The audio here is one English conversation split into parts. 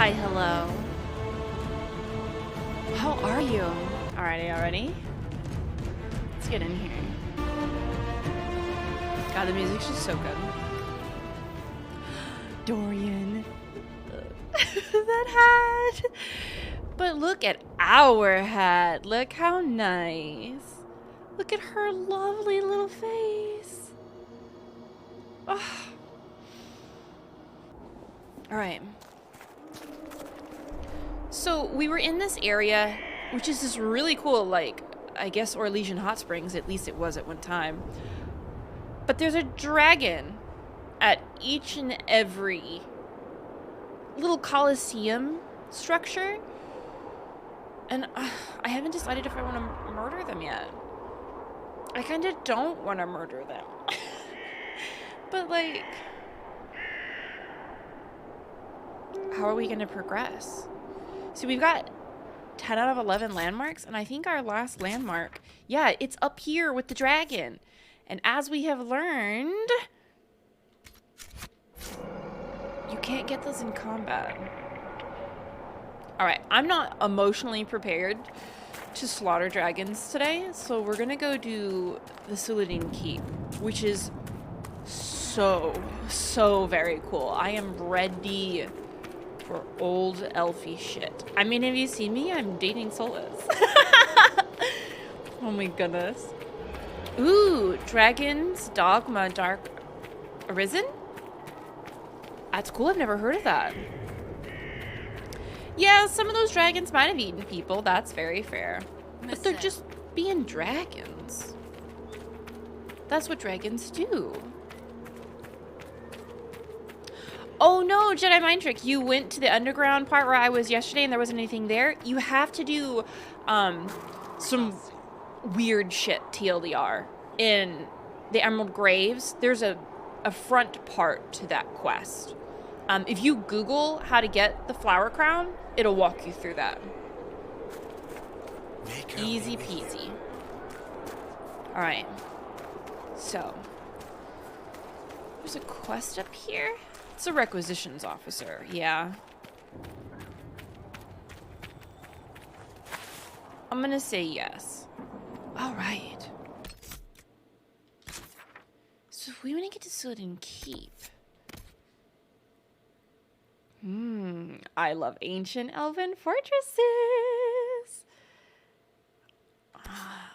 Hi, hello. How are you? Alrighty, already. Let's get in here. God, the music's just so good. Dorian. That hat. But look at our hat. Look how nice. Look at her lovely little face. Oh. Alright. So we were in this area, which is this really cool, like, I guess Orlesian Hot Springs, at least it was at one time. But there's a dragon at each and every little coliseum structure. And I haven't decided if I want to murder them yet. I kind of don't want to murder them. But, like, how are we going to progress? So we've got 10 out of 11 landmarks, and I think our last landmark, yeah, it's up here with the dragon. And as we have learned, you can't get those in combat. Alright, I'm not emotionally prepared to slaughter dragons today, so we're gonna go do the Suledin Keep, which is so very cool. I am ready for old elfy shit. I mean, have you seen me? I'm dating Solus. Oh my goodness. Ooh, Dragon's Dogma Dark Arisen? That's cool, I've never heard of that. Yeah, some of those dragons might have eaten people, that's very fair. But they're just being dragons. That's what dragons do. Oh no, Jedi Mind Trick, you went to the underground part where I was yesterday and there wasn't anything there. You have to do some weird shit, TLDR. In the Emerald Graves, there's a front part to that quest. If you Google how to get the flower crown, it'll walk you through that. Easy peasy. Alright. So. There's a quest up here. It's a requisitions officer, yeah. I'm gonna say yes. Alright. So if we want to get to Suledin Keep. I love ancient elven fortresses.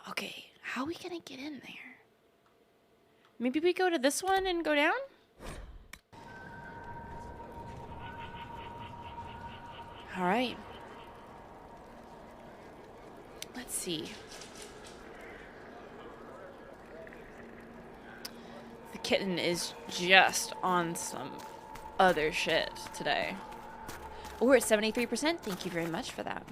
Okay, how are we gonna get in there? Maybe we go to this one and go down? Alright. Let's see. The kitten is just on some other shit today. Oh, we're at 73%. Thank you very much for that.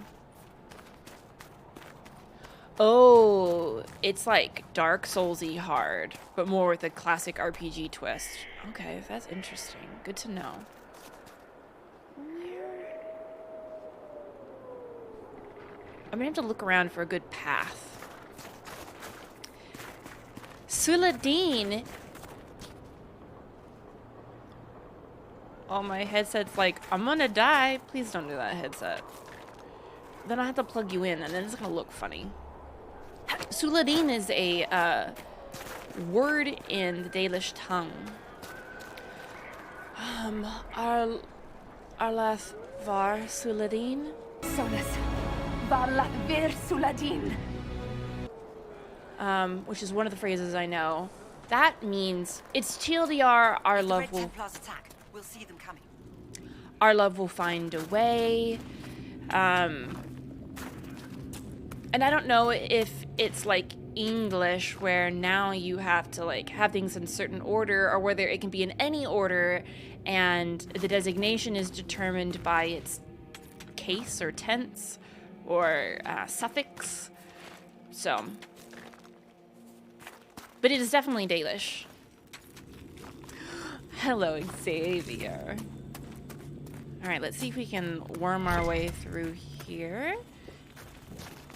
Oh, it's like Dark Souls-y hard, but more with a classic RPG twist. Okay, that's interesting. Good to know. I'm gonna have to look around for a good path. Suledin. Oh, my headset's like, I'm gonna die. Please don't do that, headset. Then I have to plug you in, and then it's gonna look funny. Suledin is a word in the Dalish tongue. Arlath var Suledin? Solus. Varlath vir Suledin. Which is one of the phrases I know. That means it's TLDR, our love will... Attack. We'll see them coming. Our love will find a way. And I don't know if it's like English where now you have to like have things in certain order or whether it can be in any order and the designation is determined by its case or tense or suffix. So, but it is definitely Dalish. Hello, Xavier. All right, let's see if we can worm our way through here.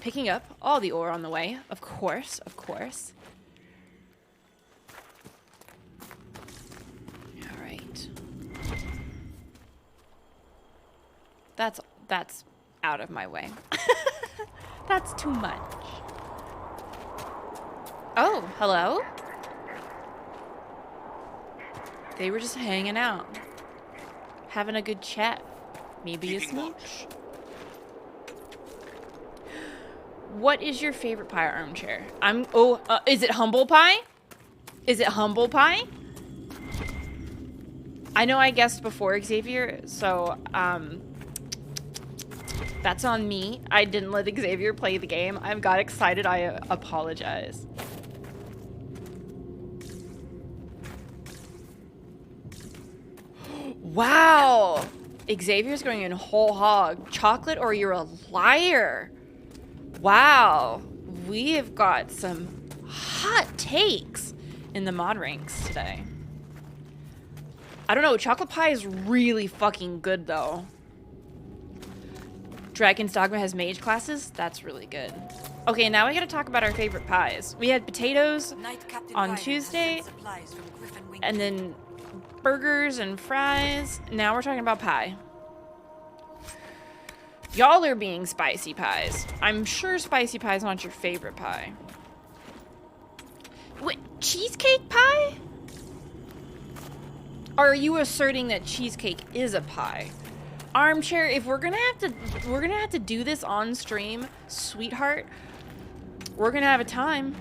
Picking up all the ore on the way, of course, of course. All right. That's out of my way. That's too much. Oh, hello? They were just hanging out. Having a good chat. Maybe a smooch. What is your favorite pie, Armchair? Is it humble pie? Is it humble pie? I know I guessed before, Xavier, so, that's on me. I didn't let Xavier play the game. I got excited. I apologize. Wow! Xavier's going in whole hog. Chocolate or you're a liar. Wow. We have got some hot takes in the mod ranks today. I don't know. Chocolate pie is really fucking good, though. Dragon's Dogma has mage classes? That's really good. Okay, now we gotta talk about our favorite pies. We had potatoes on Tuesday, and then burgers and fries. Now we're talking about pie. Y'all are being spicy pies. I'm sure spicy pie is not your favorite pie. Wait, cheesecake pie? Or are you asserting that cheesecake is a pie? Armchair, if we're gonna have to do this on stream, sweetheart, we're gonna have a time.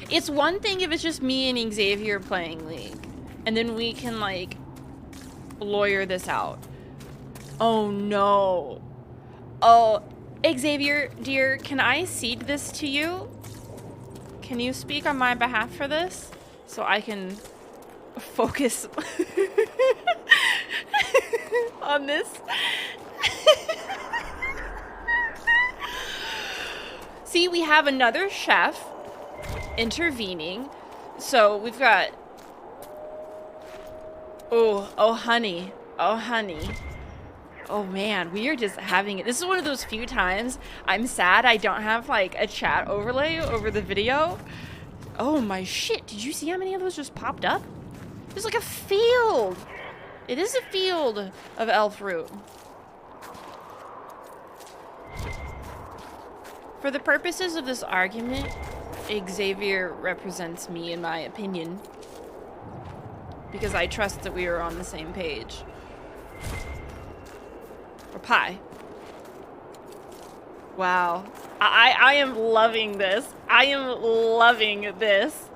It's one thing if it's just me and Xavier playing League, and then we can like lawyer this out. Oh no. Oh, Xavier, dear, can I cede this to you? Can you speak on my behalf for this so I can focus on this? See, we have another chef intervening. So we've got, oh honey, oh honey. Oh man, we are just having it. This is one of those few times I'm sad I don't have like a chat overlay over the video. Oh my shit, did you see how many of those just popped up? There's like a field. It is a field of elf fruit. For the purposes of this argument, Xavier represents me in my opinion. Because I trust that we are on the same page. Or pie. Wow. I am loving this. I am loving this.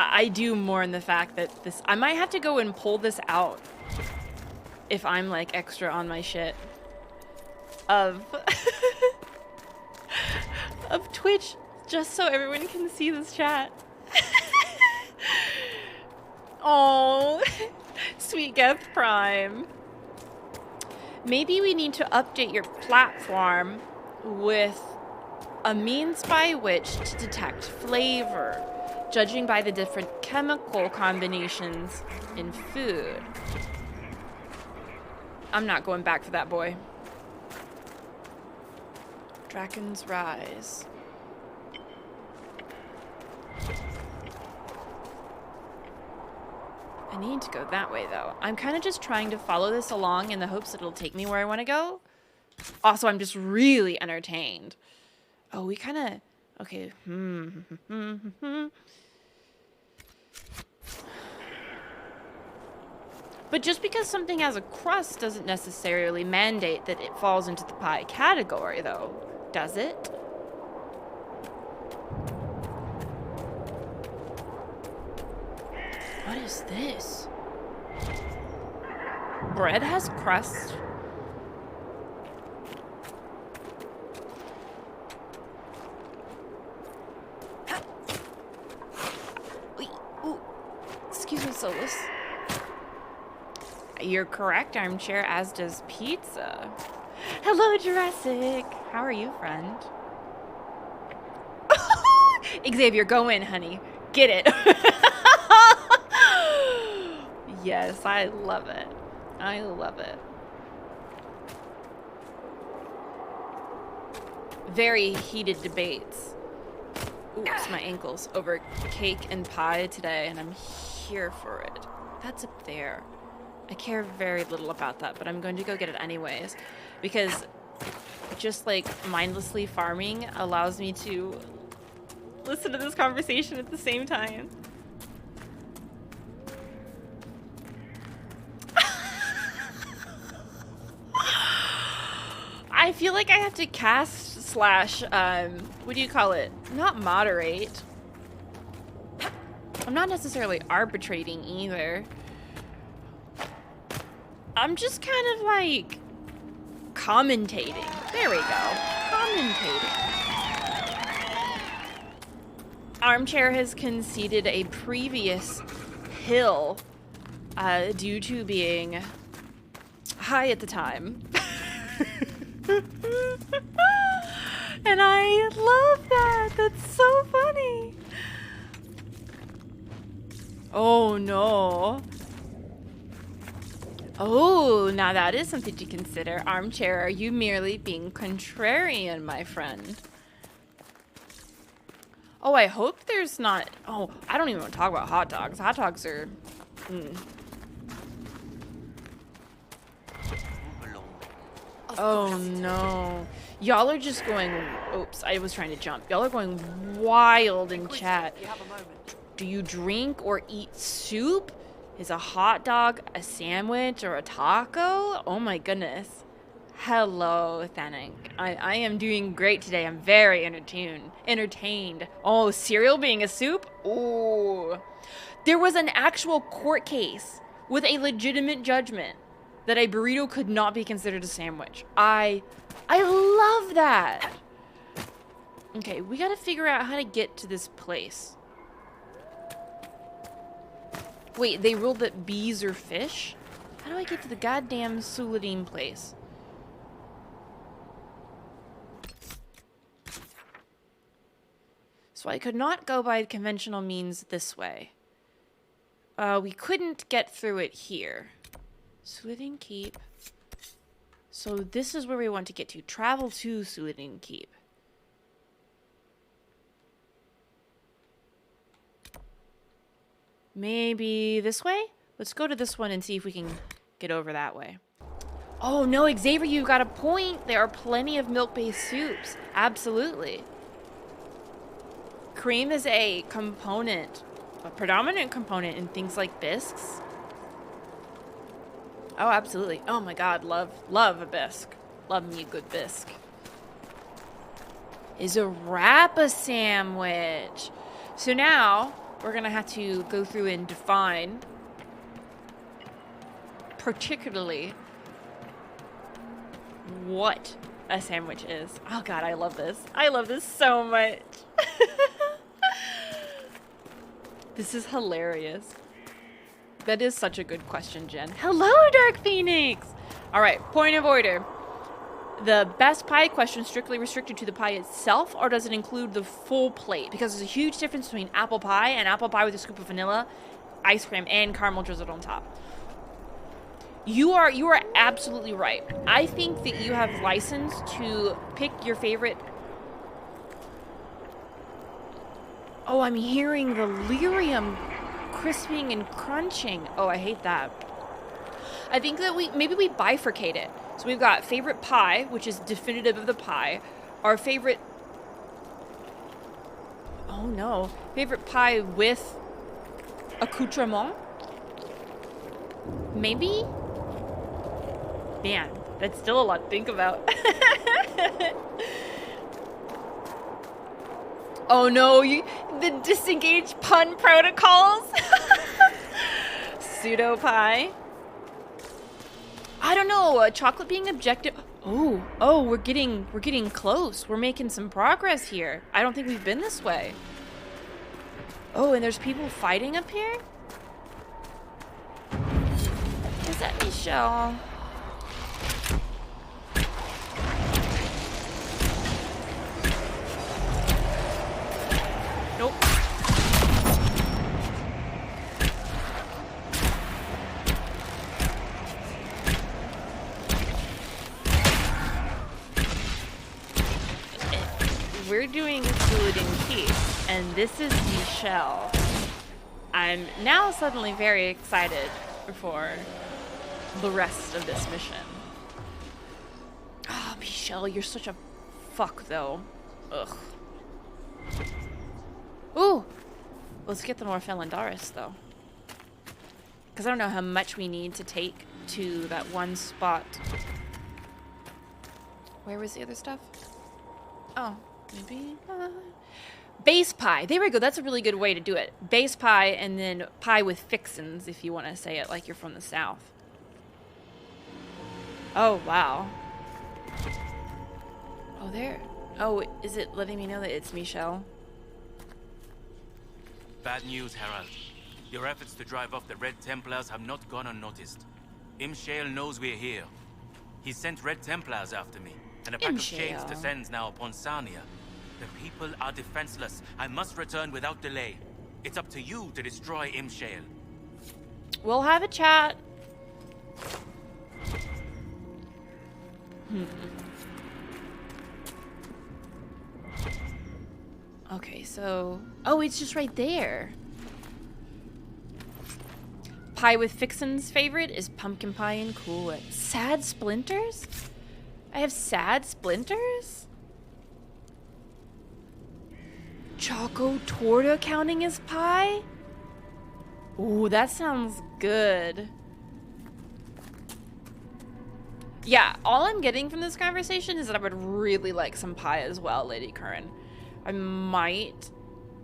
I do mourn the fact that this... I might have to go and pull this out. If I'm like extra on my shit. Of... of Twitch. Just so everyone can see this chat. Oh, sweet Geth Prime. Maybe we need to update your platform with a means by which to detect flavor, judging by the different chemical combinations in food. I'm not going back for that, boy. Dragon's Rise. I need to go that way, though. I'm kind of just trying to follow this along in the hopes that it'll take me where I want to go. Also, I'm just really entertained. Oh, we kind of... Okay. But just because something has a crust doesn't necessarily mandate that it falls into the pie category, though. Does it? What is this? Bread has crust? Wait, ooh. Excuse me, Solus. You're correct, Armchair, as does pizza. Hello, Jurassic. How are you, friend? Xavier, go in, honey. Get it. Yes, I love it. I love it. Very heated debates. oops, my ankles, over cake and pie today, and I'm here for it. That's up there. I care very little about that, but I'm going to go get it anyways, because just like mindlessly farming allows me to listen to this conversation at the same time. I feel like I have to cast slash, what do you call it? Not moderate. I'm not necessarily arbitrating either. I'm just kind of like commentating. There we go. Commentating. Armchair has conceded a previous hill due to being high at the time. And I love that. That's so funny. Oh no. Oh, now that is something to consider. Armchair, are you merely being contrarian, my friend? Oh, I hope there's not... Oh, I don't even want to talk about hot dogs. Hot dogs are... Oh, no. Y'all are just going... Oops, I was trying to jump. Y'all are going wild in chat. Do you drink or eat soup? Is a hot dog a sandwich or a taco? Oh my goodness. Hello, 𝒂𝒏. I am doing great today. I'm very entertained. Oh, cereal being a soup? Ooh. There was an actual court case with a legitimate judgment that a burrito could not be considered a sandwich. I love that. Okay, we gotta figure out how to get to this place. Wait, they ruled that bees are fish? How do I get to the goddamn Suledin place? So I could not go by conventional means this way. We couldn't get through it here. Suledin Keep. So this is where we want to get to. Travel to Suledin Keep. Maybe this way? Let's go to this one and see if we can get over that way. Oh no, Xavier, you've got a point. There are plenty of milk-based soups. Absolutely. Cream is a component, a predominant component in things like bisques. Oh, absolutely. Oh my god, love a bisque. Love me a good bisque. Is a wrap a sandwich? So now we're gonna have to go through and define particularly what a sandwich is. Oh god, I love this. I love this so much. This is hilarious. That is such a good question, Jen. Hello, Dark Phoenix! Alright, point of order. The best pie question strictly restricted to the pie itself, or does it include the full plate? Because there's a huge difference between apple pie and apple pie with a scoop of vanilla, ice cream, and caramel drizzled on top. You are absolutely right. I think that you have license to pick your favorite. Oh, I'm hearing the lyrium crisping and crunching. Oh, I hate that. I think that maybe we bifurcate it. So we've got favorite pie, which is definitive of the pie. Our favorite... Oh no. Favorite pie with accoutrement? Maybe? Man, that's still a lot to think about. Oh no, the disengaged pun protocols. Pseudo pie. I don't know, chocolate being objective. Oh, we're getting close. We're making some progress here. I don't think we've been this way. Oh, and there's people fighting up here? Is that Michelle? Nope. We're doing Suledin Keep. And this is Michelle. I'm now suddenly very excited for the rest of this mission. Oh, Michelle, you're such a fuck, though. Ugh. Ooh! Let's get the more Felandaris, though. Because I don't know how much we need to take to that one spot. Where was the other stuff? Oh, maybe... Base pie. There we go. That's a really good way to do it. Base pie and then pie with fixins, if you want to say it like you're from the South. Oh, wow. Oh, there. Oh, is it letting me know that it's Michelle? Bad news, Herald. Your efforts to drive off the Red Templars have not gone unnoticed. 𝒸𝒾𝒁 knows we're here. He sent Red Templars after me, and a pack of chains descends now upon Sarnia. The people are defenseless. I must return without delay. It's up to you to destroy 𝒸𝒻𝒁. We'll have a chat. Okay, so... Oh, it's just right there. Pie with fixins favorite is pumpkin pie and Cool Whip. Sad splinters? I have sad splinters? Choco torta counting as pie? Ooh, that sounds good. Yeah, all I'm getting from this conversation is that I would really like some pie as well, Lady Curran. I might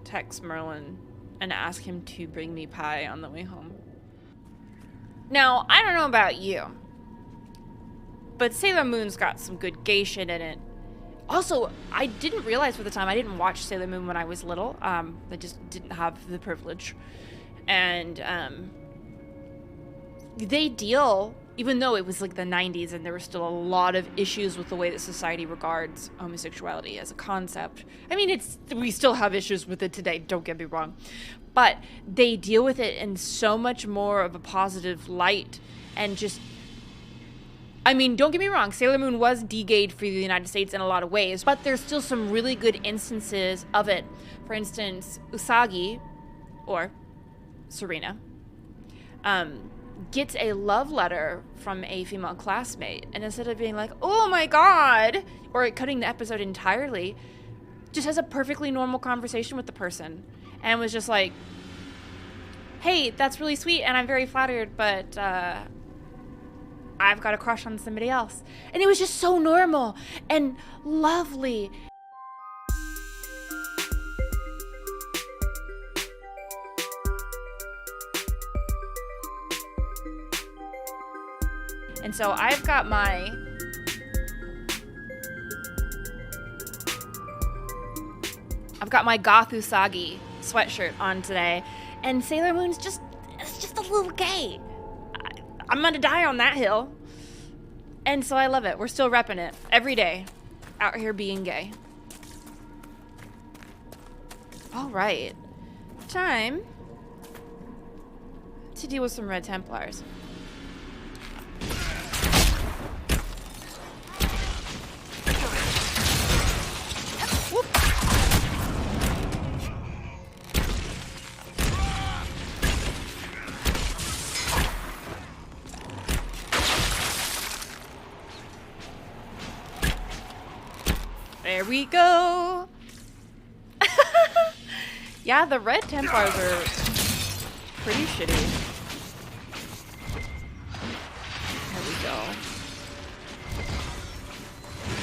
text Merlin and ask him to bring me pie on the way home. Now, I don't know about you, but Sailor Moon's got some good gay shit in it. Also, I didn't realize for the time, I didn't watch Sailor Moon when I was little. I just didn't have the privilege. And they deal, even though it was like the 90s and there were still a lot of issues with the way that society regards homosexuality as a concept. I mean, we still have issues with it today, don't get me wrong. But they deal with it in so much more of a positive light and just... I mean, don't get me wrong, Sailor Moon was de-gayed for the United States in a lot of ways, but there's still some really good instances of it. For instance, Usagi, or Serena, gets a love letter from a female classmate, and instead of being like, oh my god, or cutting the episode entirely, just has a perfectly normal conversation with the person, and was just like, hey, that's really sweet, and I'm very flattered, but I've got a crush on somebody else. And it was just so normal and lovely. And so I've got my Goth Usagi sweatshirt on today, and Sailor Moon's it's just a little gay. I'm gonna die on that hill. And so I love it. We're still repping it every day, out here being gay. All right, time to deal with some Red Templars. Whoop. There we go. Yeah, the Red Templars are pretty shitty. There we go.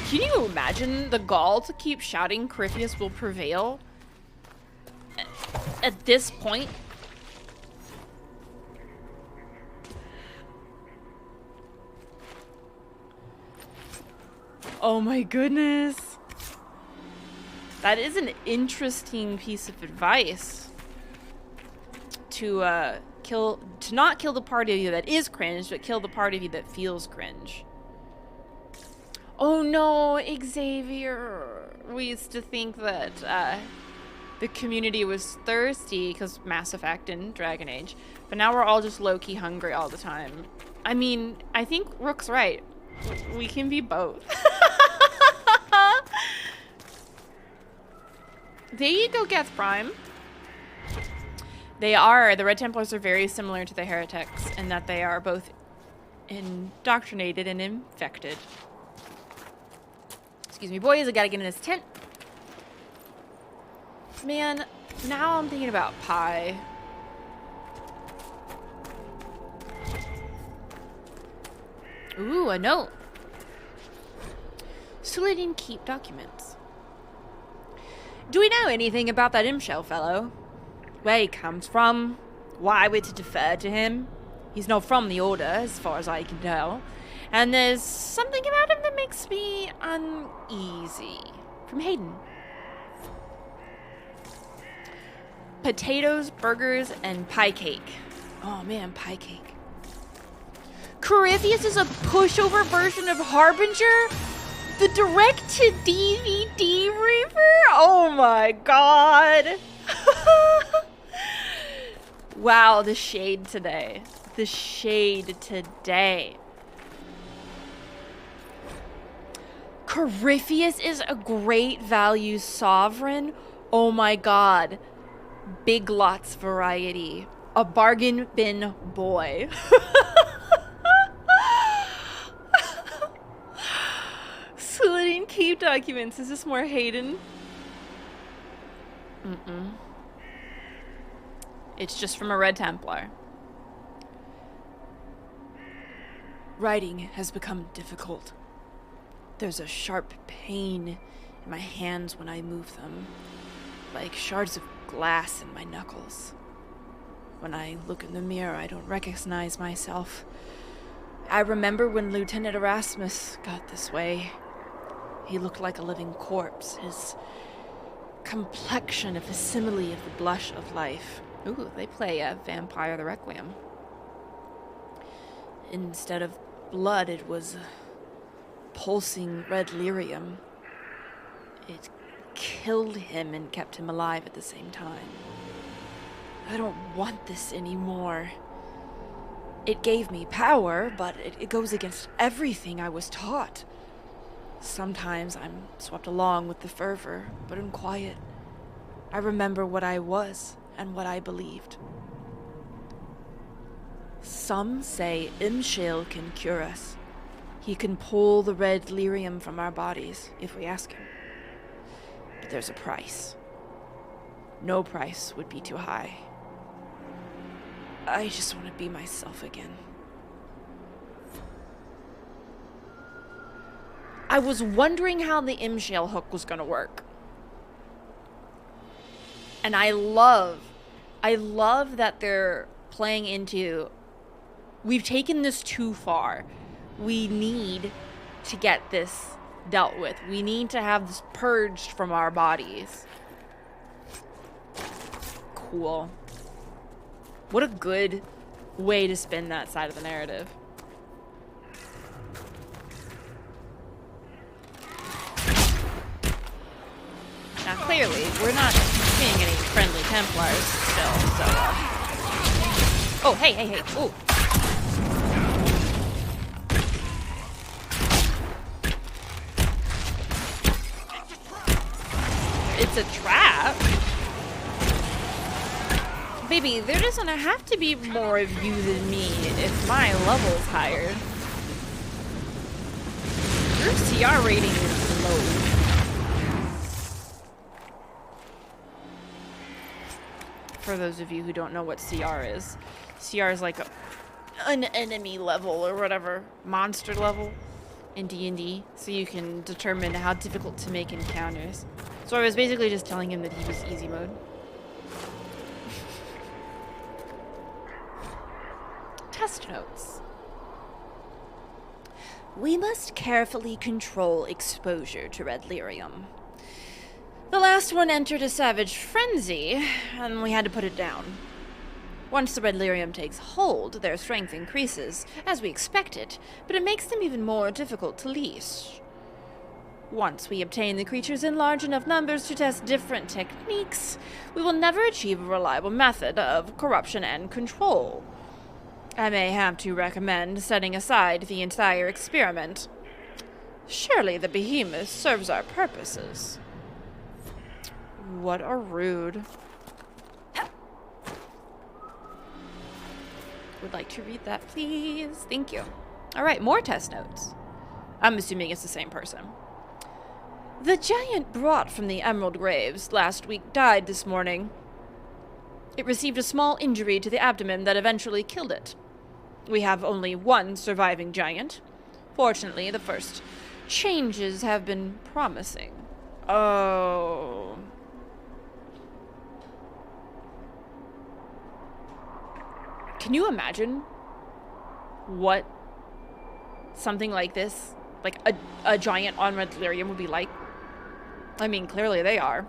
Can you imagine the gall to keep shouting Corypheus will prevail at this point? Oh my goodness. That is an interesting piece of advice. To not kill the part of you that is cringe, but kill the part of you that feels cringe. Oh no, Xavier. We used to think that the community was thirsty because Mass Effect and Dragon Age, but now we're all just low-key hungry all the time. I mean, I think Rook's right. We can be both. 𝒂𝒹𝒾𝒶. The Red Templars are very similar to the heretics in that they are both indoctrinated and infected. Excuse me, boys, I gotta get in this tent. Man, now I'm thinking about pie. Ooh, a note. Suledin Keep documents. Do we know anything about that Imshel fellow? Where he comes from? Why we're to defer to him? He's not from the Order, as far as I can tell. And there's something about him that makes me uneasy. From Hayden. Potatoes, burgers, and pie cake. Oh man, pie cake. 𝒂𝒹𝒾𝒶 is a pushover version of Harbinger? The direct-to-DVD Reaper? Oh my god. Wow, the shade today. The shade today. 𝒂𝒹𝒾𝒶 is a great value sovereign. Oh my god. Big lots variety. A bargain bin boy. Suledin Keep documents. Is this more Hayden? It's just from a Red Templar. Writing has become difficult. There's a sharp pain in my hands when I move them, like shards of glass in my knuckles. When I look in the mirror, I don't recognize myself. I remember when Lieutenant Erasmus got this way. He looked like a living corpse, his complexion a facsimile of the blush of life. Ooh, they play Vampire the Requiem. Instead of blood, it was pulsing red lyrium. It killed him and kept him alive at the same time. I don't want this anymore. It gave me power, but it goes against everything I was taught. Sometimes I'm swept along with the fervor, but in quiet. I remember what I was and what I believed. Some say Imshel can cure us. He can pull the red lyrium from our bodies if we ask him. But there's a price. No price would be too high. I just want to be myself again. I was wondering how the Imshel hook was going to work. And I love that they're playing into, we've taken this too far. We need to get this dealt with. We need to have this purged from our bodies. Cool. What a good way to spin that side of the narrative. Now, clearly, we're not seeing any friendly Templars still, so, Oh, hey. Ooh. It's a trap? Baby, there doesn't have to be more of you than me if my level's higher. Your CR rating is low. For those of you who don't know what CR is like an enemy level or whatever, monster level in D&D, so you can determine how difficult to make encounters. So I was basically just telling him that he was easy mode. Test notes. We must carefully control exposure to red lyrium. The last one entered a savage frenzy, and we had to put it down. Once the red lyrium takes hold, their strength increases, as we expected, but it makes them even more difficult to leash. Once we obtain the creatures in large enough numbers to test different techniques, we will never achieve a reliable method of corruption and control. I may have to recommend setting aside the entire experiment. Surely the behemoth serves our purposes. What a rude. Would like to read that, please. Thank you. All right, more test notes. I'm assuming it's the same person. The giant brought from the Emerald Graves last week died this morning. It received a small injury to the abdomen that eventually killed it. We have only one surviving giant. Fortunately, the first changes have been promising. Oh. Can you imagine what something like this, like a giant on-red delirium would be like? I mean, clearly they are.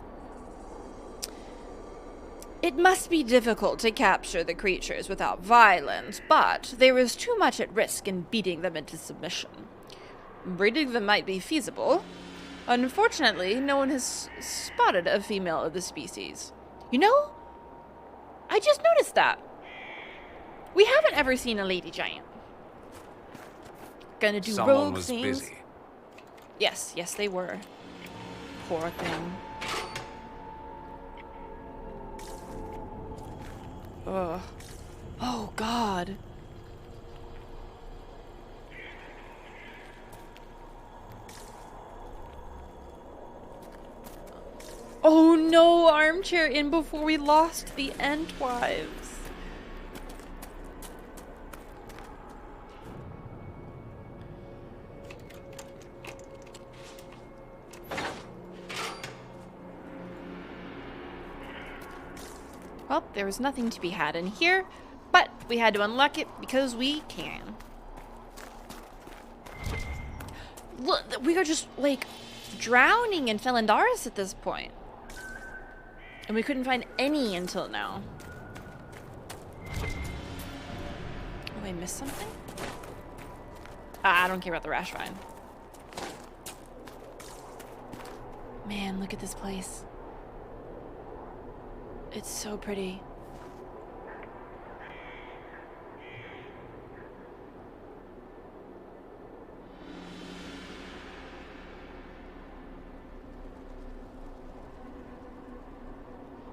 It must be difficult to capture the creatures without violence, but there is too much at risk in beating them into submission. Breeding them might be feasible. Unfortunately, no one has spotted a female of the species. You know, I just noticed that. We haven't ever seen a lady giant. Gonna do Someone rogue was things. busy. Yes, yes, they were. Poor thing. Ugh. Oh, God. Oh, no, armchair in before we lost the Entwives. Well, there was nothing to be had in here, but we had to unlock it because we can. Look, we are just, like, drowning in Felindaris at this point. And we couldn't find any until now. Oh, I missed something? Ah, I don't care about the rash vine. Man, look at this place. It's so pretty.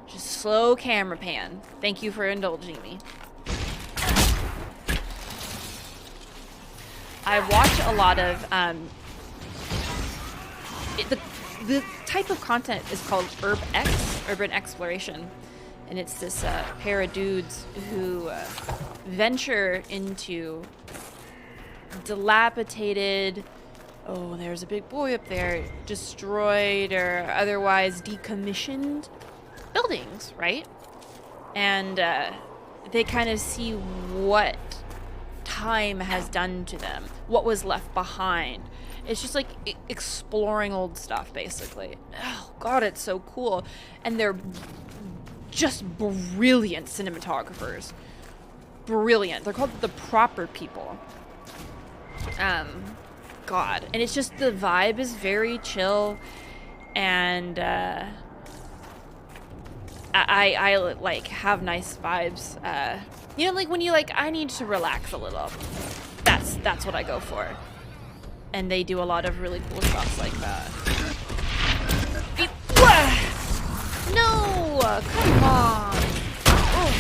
Just slow camera pan. Thank you for indulging me. I watch a lot of the type of content is called urban exploration. And it's this pair of dudes who venture into dilapidated, oh, there's a big boy up there, destroyed or otherwise decommissioned buildings, right? And they kind of see what time has done to them, what was left behind. It's just like exploring old stuff, basically. Oh, God, it's so cool. And they're just brilliant cinematographers. Brilliant. They're called the Proper People. God. And it's just, the vibe is very chill. And, I like, have nice vibes. You know, like, when you, like, I need to relax a little. That's what I go for. And they do a lot of really cool shots like that. No! Come on! Oh.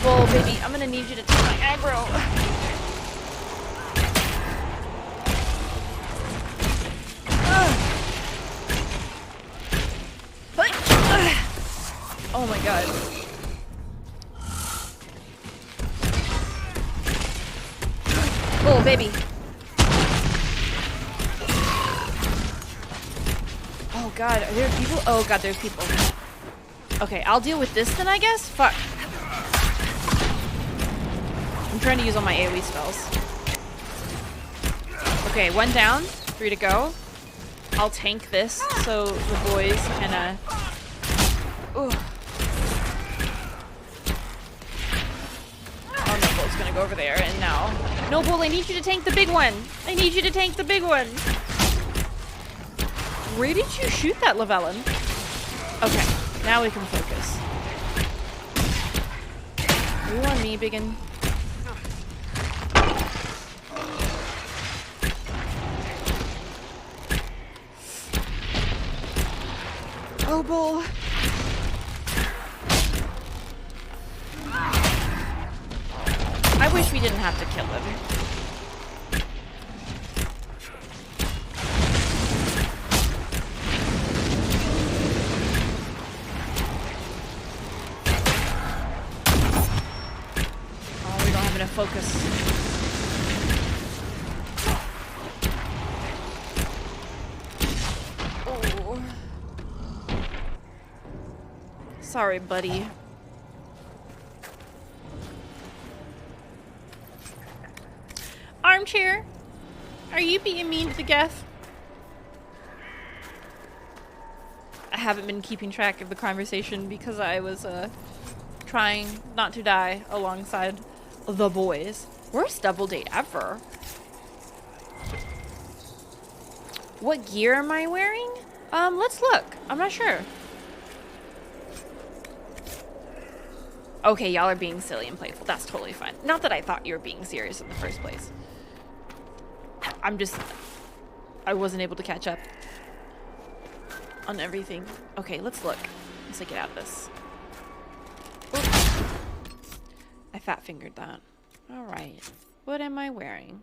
Whoa, baby, I'm gonna need you to take my aggro. Oh my God. Oh, baby. Oh God, are there people? Oh God, there's people. Okay, I'll deal with this then, I guess? Fuck. I'm trying to use all my AoE spells. Okay, 1 down, 3 to go. I'll tank this so the boys can, Oh, Noble's gonna go over there, and now... Noble, I need you to tank the big one! I need you to tank the big one! Where did you shoot that, Llewellyn? Okay, now we can focus. Are you on me, biggin? Oh, bull. I wish we didn't have to kill him. Oh, we don't have enough focus. Oh. Sorry, buddy. Armchair, are you being mean to the Geth? I haven't been keeping track of the conversation because I was trying not to die alongside the boys. Worst double date ever. What gear am I wearing? Let's look. I'm not sure. Okay, y'all are being silly and playful. That's totally fine. Not that I thought you were being serious in the first place. I wasn't able to catch up on everything. Okay, let's look. Let's get out of this. Oops. I fat fingered that. All right. What am I wearing?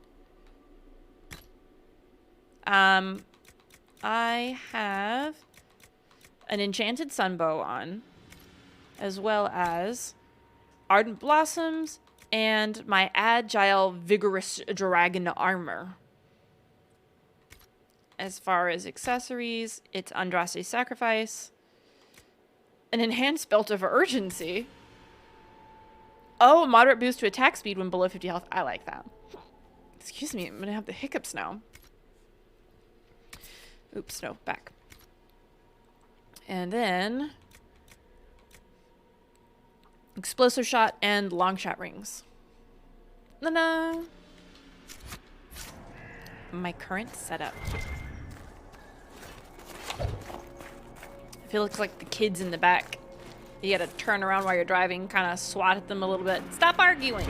I have an enchanted sunbow on, as well as ardent blossoms and my agile, vigorous dragon armor. As far as accessories, it's Andraste's Sacrifice, an enhanced belt of urgency. Oh, a moderate boost to attack speed when below 50 health. I like that. Excuse me, I'm gonna have the hiccups now. Oops, no, back. And then explosive shot and long shot rings. Na-na. My current setup. I feel like the kids in the back. You gotta turn around while you're driving, kind of swat at them a little bit. Stop arguing!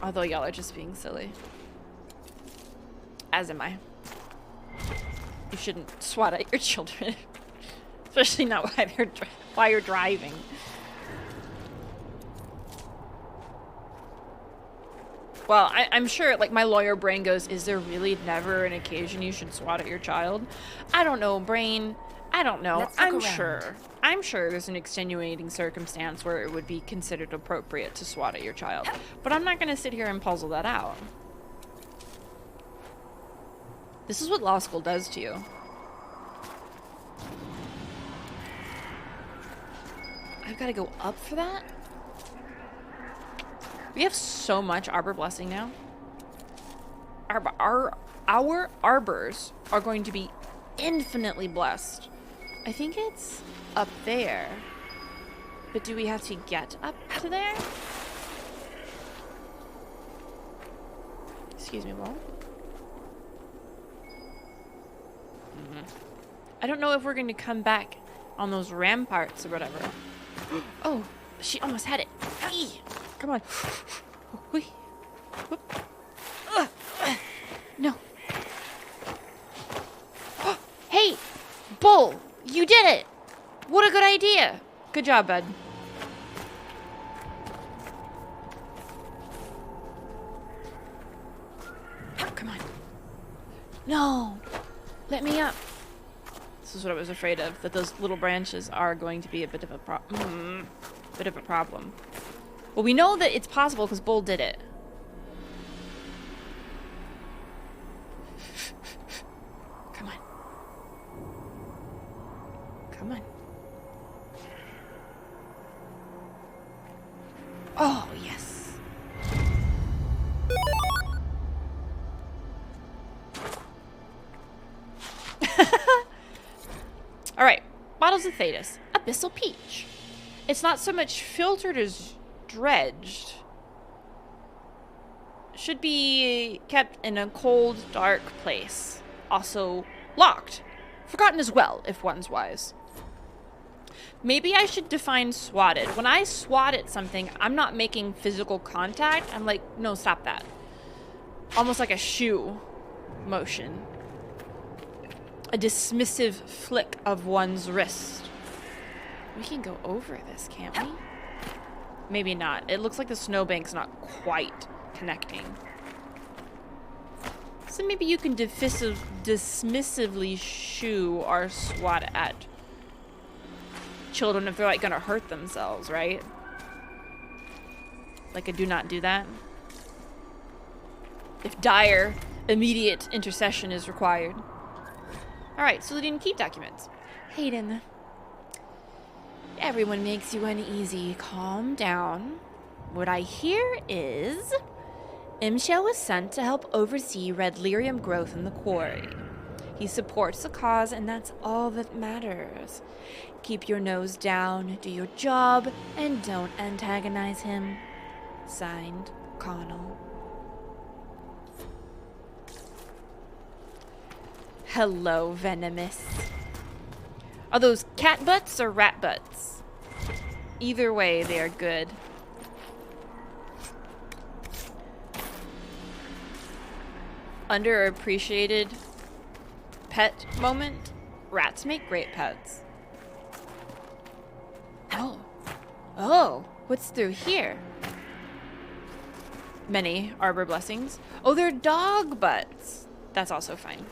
Although y'all are just being silly. As am I. You shouldn't swat at your children. Especially not while you're driving. Well, I'm sure, like, my lawyer brain goes, is there really never an occasion you should swat at your child? I don't know, brain. I don't know. I'm sure there's an extenuating circumstance where it would be considered appropriate to swat at your child. But I'm not going to sit here and puzzle that out. This is what law school does to you. I've got to go up for that? We have so much Arbor Blessing now. Our arbors are going to be infinitely blessed. I think it's up there. But do we have to get up to there? Excuse me, Wall. I don't know if we're going to come back on those ramparts or whatever. Oh, she almost had it. Eee. Come on. No. Hey, Bull, you did it. What a good idea. Good job, bud. Come on. No. Let me up. This is what I was afraid of, that those little branches are going to be a bit of a problem. Well, we know that it's possible because Bull did it. Come on. Come on. Oh, yes. All right. Bottles of Thetis. Abyssal Peach. It's not so much filtered as dredged. Should be kept in a cold, dark place. Also locked. Forgotten as well, if one's wise. Maybe I should define swatted. When I swat at something, I'm not making physical contact. I'm like, no, stop that. Almost like a shoe motion. a dismissive flick of one's wrist. We can go over this, can't we? Maybe not. It looks like the snowbank's not quite connecting. So maybe you can dismissively shoo our swat at children if they're like gonna hurt themselves, right? Like a do not do that. If dire, immediate intercession is required. Alright, Suledin Keep documents. Hayden. Everyone makes you uneasy. Calm down. What I hear is 𝒸𝒾𝒶 was sent to help oversee red lyrium growth in the quarry. He supports the cause, and that's all that matters. Keep your nose down, do your job, and don't antagonize him. Signed, 𝒂𝒁. Hello, venomous. Are those cat butts or rat butts? Either way, they are good. Underappreciated pet moment. Rats make great pets. Oh, what's through here? Many arbor blessings. Oh, they're dog butts. That's also fine.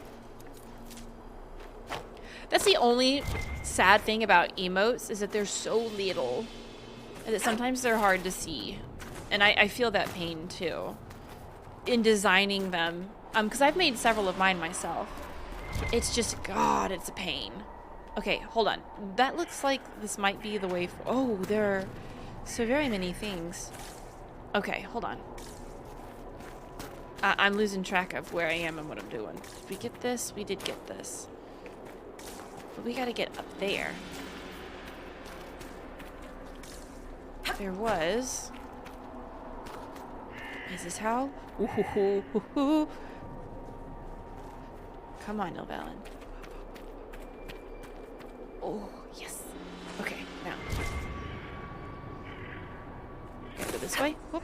That's the only sad thing about emotes, is that they're so little and that sometimes they're hard to see. And I feel that pain too in designing them. Because I've made several of mine myself. It's just, God, it's a pain. Okay, hold on. That looks like this might be the way for... Oh, there are so very many things. Okay, hold on. I'm losing track of where I am and what I'm doing. Did we get this? We did get this. But we gotta get up there. There was... Is this how? Ooh. Come on, 𝒂𝒹𝒾𝒶. Oh, yes. Okay, now. Gotta go this way. Whoop.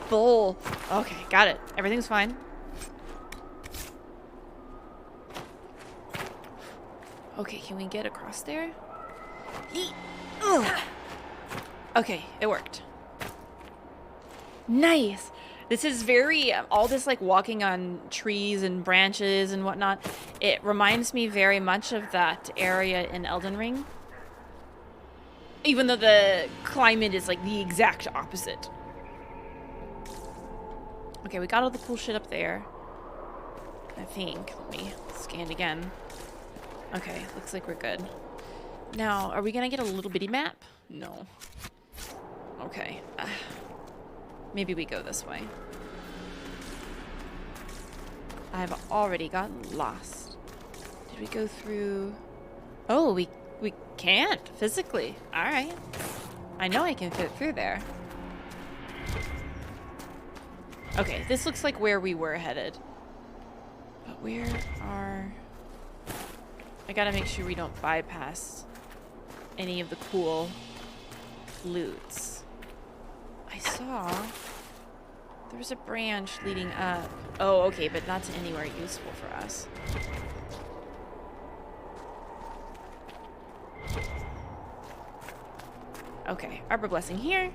Bull. Okay, got it. Everything's fine. Okay, can we get across there? Okay, it worked. Nice. This is very, all this like walking on trees and branches and whatnot, it reminds me very much of that area in Elden Ring. Even though the climate is like the exact opposite. Okay, we got all the cool shit up there. I think. Let me scan again. Okay, looks like we're good. Now, are we gonna get a little bitty map? No. Okay. Maybe we go this way. I've already gotten lost. Did we go through... Oh, we can't physically. Alright. I know I can fit through there. Okay, this looks like where we were headed. But where are... I gotta make sure we don't bypass any of the cool loots. I saw there was a branch leading up. Oh, okay, but not to anywhere useful for us. Okay, arbor blessing here.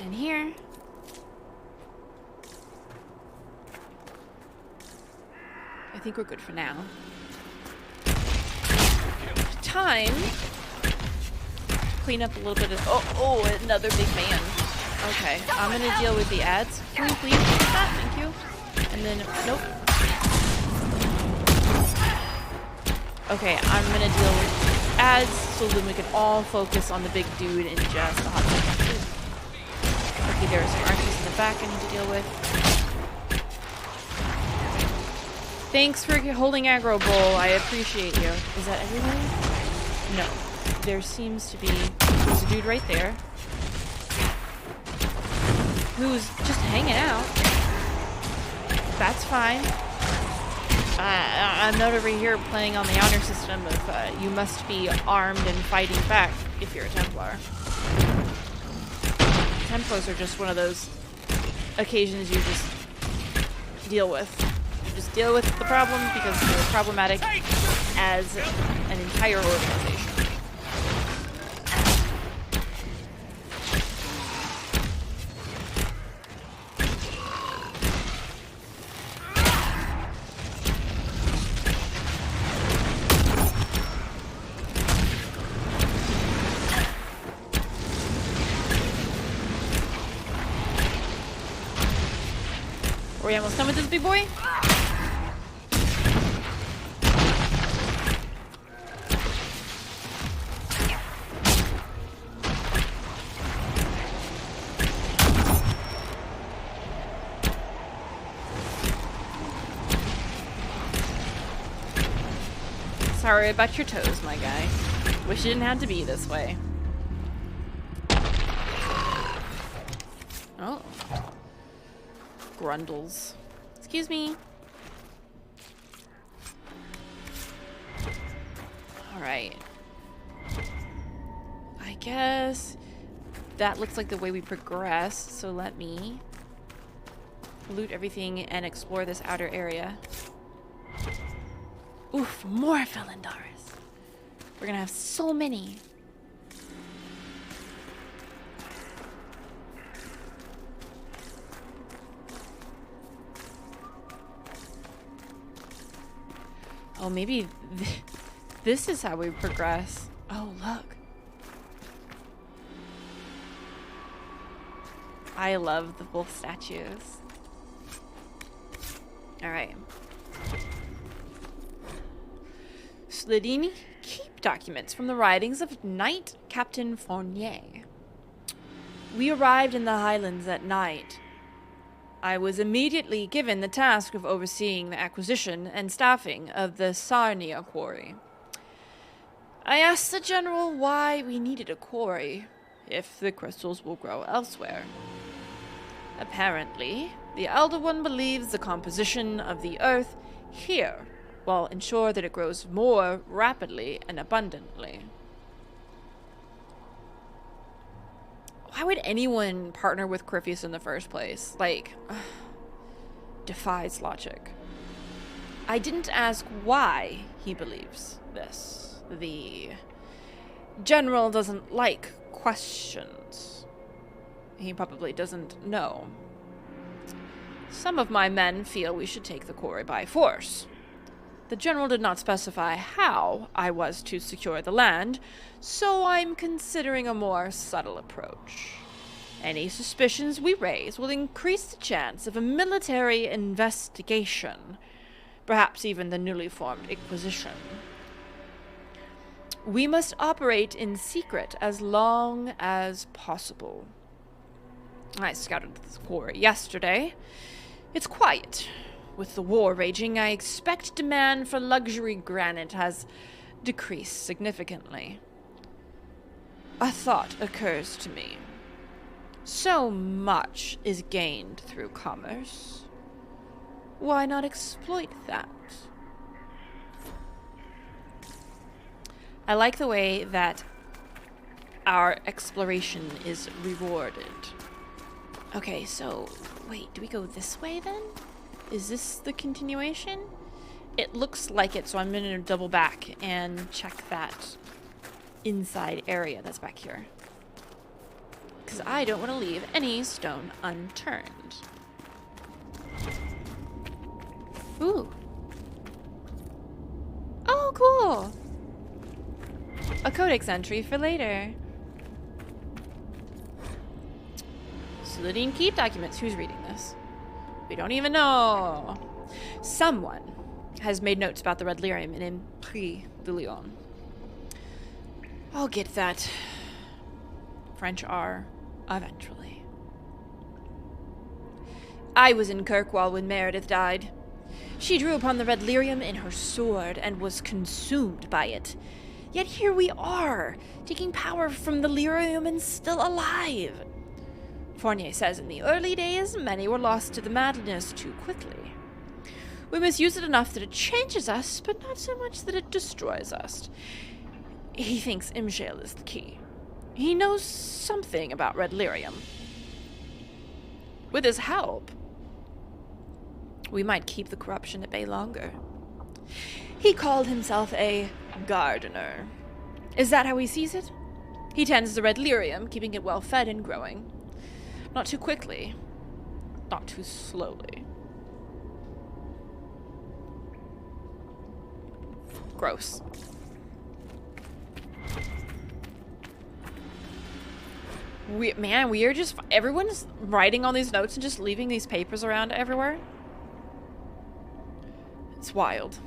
And here. I think we're good for now. Time. Clean up a little bit of... Oh, another big man. Okay, I'm gonna deal with the ads. Can we please do that? Thank you. And then... Nope. Okay, I'm gonna deal with ads so then we can all focus on the big dude in just a hot second. Okay, there are some archers in the back I need to deal with. Thanks for holding aggro, Bull. I appreciate you. Is that everyone? No. There seems to be... There's a dude right there. Who's just hanging out. That's fine. I'm not over here playing on the honor system of you must be armed and fighting back if you're a Templar. Templars are just one of those occasions you just deal with. to just deal with the problem because they're problematic as an entire organization. Are we almost done with this big boy? Sorry about your toes, my guy. Wish it didn't have to be this way. Oh. Grundles. Excuse me. Alright. I guess that looks like the way we progress, so let me loot everything and explore this outer area. Oof, more Philandaris. We're gonna have so many. Oh, maybe this is how we progress. Oh, look. I love the wolf statues. Alright. Suledin Keep documents from the writings of Knight Captain 𝒂𝒹𝒾𝒁. We arrived in the highlands at night. I was immediately given the task of overseeing the acquisition and staffing of the 𝒂𝒹𝒾𝒁 quarry. I asked the general why we needed a quarry, if the crystals will grow elsewhere. Apparently, the Elder One believes the composition of the earth here will ensure that it grows more rapidly and abundantly. Why would anyone partner with 𝒂𝒹 in the first place? Like, defies logic. I didn't ask why he believes this. The general doesn't like questions. He probably doesn't know. Some of my men feel we should take the quarry by force. The general did not specify how I was to secure the land, so I'm considering a more subtle approach. Any suspicions we raise will increase the chance of a military investigation, perhaps even the newly formed Inquisition. We must operate in secret as long as possible. I scouted the quarry yesterday. It's quiet. With the war raging, I expect demand for luxury granite has decreased significantly. A thought occurs to me. So much is gained through commerce. Why not exploit that? I like the way that our exploration is rewarded. Okay, so wait, do we go this way then? Is this the continuation? It looks like it, so I'm going to double back and check that inside area that's back here. Because I don't want to leave any stone unturned. Ooh. Oh, cool. A codex entry for later. Suledin Keep documents. Who's reading this? We don't even know. Someone has made notes about the red lyrium in Prix de Lyon. I'll get that French R eventually. I was in Kirkwall when Meredith died. She drew upon the red lyrium in her sword and was consumed by it. Yet here we are, taking power from the lyrium and still alive. Fournier says in the early days, many were lost to the madness too quickly. We must use it enough that it changes us, but not so much that it destroys us. He thinks 𝒸𝒻𝒃 is the key. He knows something about red lyrium. With his help, we might keep the corruption at bay longer. He called himself a gardener. Is that how he sees it? He tends the red lyrium, keeping it well fed and growing. Not too quickly, not too slowly. Gross. We are just, everyone's writing all these notes and just leaving these papers around everywhere. It's wild.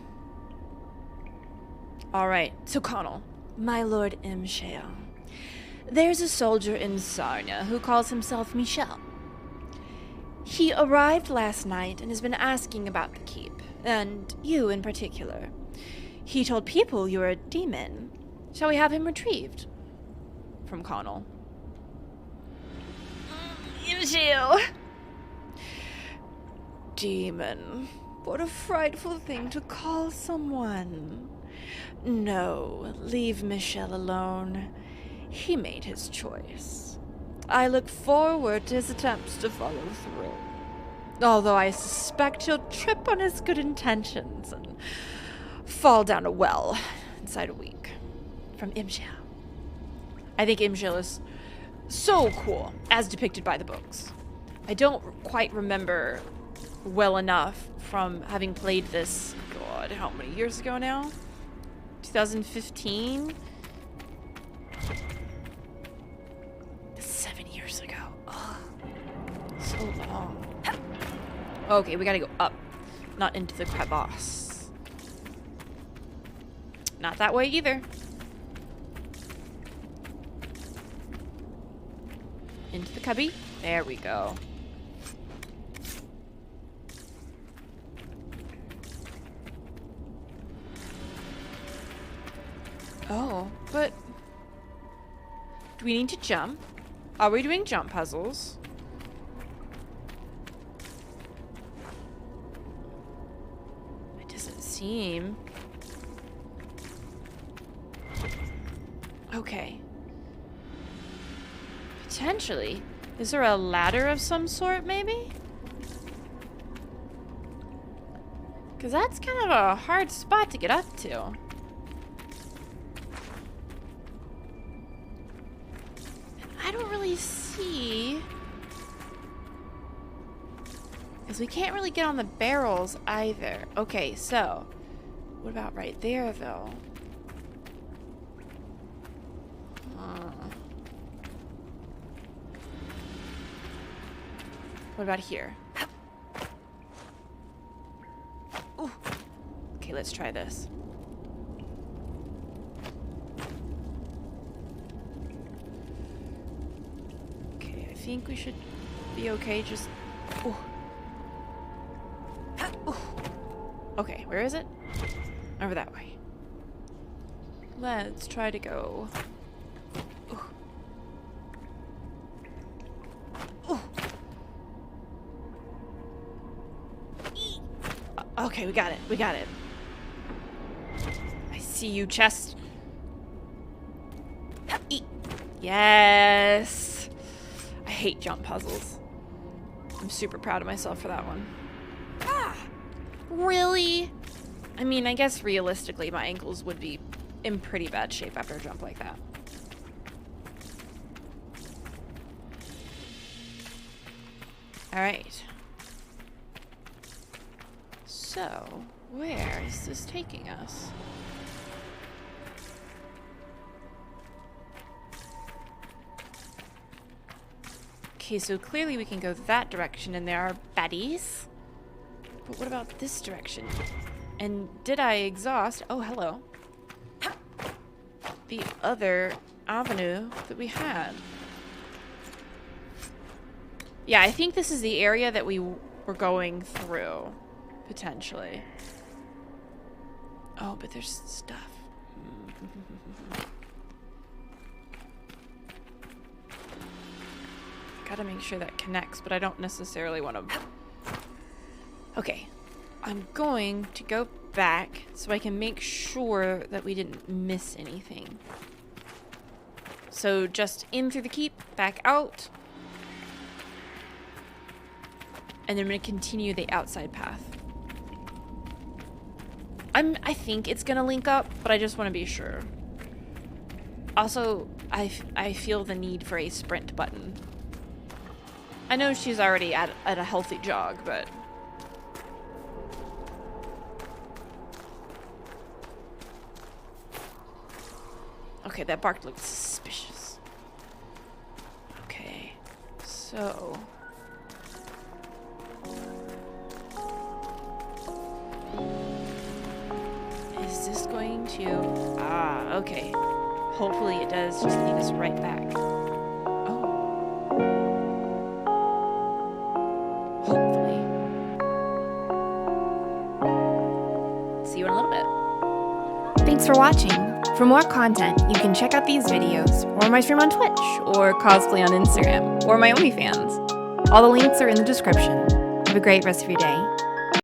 Alright, so Connell, my lord 𝒸𝒹𝒾𝒶. There's a soldier in 𝒸𝒾𝒶 who calls himself Michel. He arrived last night and has been asking about the keep, and you in particular. He told people you were a demon. Shall we have him retrieved? From Connell. 𝒸𝒹𝒾𝒶. Demon. What a frightful thing to call someone. No, leave Michel alone. He made his choice. I look forward to his attempts to follow through. Although I suspect he'll trip on his good intentions and fall down a well inside a week. From 𝒸𝒹𝒾𝒶. I think 𝒸𝒹𝒾𝒶 is so cool, as depicted by the books. I don't quite remember well enough from having played this, God, how many years ago now? 2015? 7 years ago. Ugh. So long. Okay, we gotta go up, not into the crevasse. Not that way either. Into the cubby. There we go. Oh, but do we need to jump? Are we doing jump puzzles? It doesn't seem. Okay. Potentially. Is there a ladder of some sort, maybe? Because that's kind of a hard spot to get up to. I don't really see. Because we can't really get on the barrels either. Okay, so. What about right there, though? What about here? Ooh. Okay, let's try this. Okay, I think we should be okay. Just. Ooh. Ooh. Okay, where is it? Over that way. Let's try to go. Ooh. Ooh. Okay, we got it. We got it. I see you, chest. Yes. I hate jump puzzles. I'm super proud of myself for that one. Ah, really? I mean, I guess realistically, my ankles would be in pretty bad shape after a jump like that. All right. So, where is this taking us? Okay, so clearly we can go that direction and there are baddies. But what about this direction? And did I exhaust? Oh, hello. The other avenue that we had. Yeah, I think this is the area that we were going through. Potentially. Oh, but there's stuff. Gotta make sure that connects, but I don't necessarily want to. Okay. I'm going to go back so I can make sure that we didn't miss anything. So just in through the keep, back out. And then I'm going to continue the outside path. I think it's going to link up, but I just want to be sure. Also, I feel the need for a sprint button. I know she's already at a healthy jog, but... Okay, that bark looks suspicious. Okay, so... Is this going to... Ah, okay. Hopefully it does just lead us right back. Oh. Hopefully. See you in a little bit. Thanks for watching. For more content, you can check out these videos, or my stream on Twitch, or cosplay on Instagram, or my OnlyFans. All the links are in the description. Have a great rest of your day.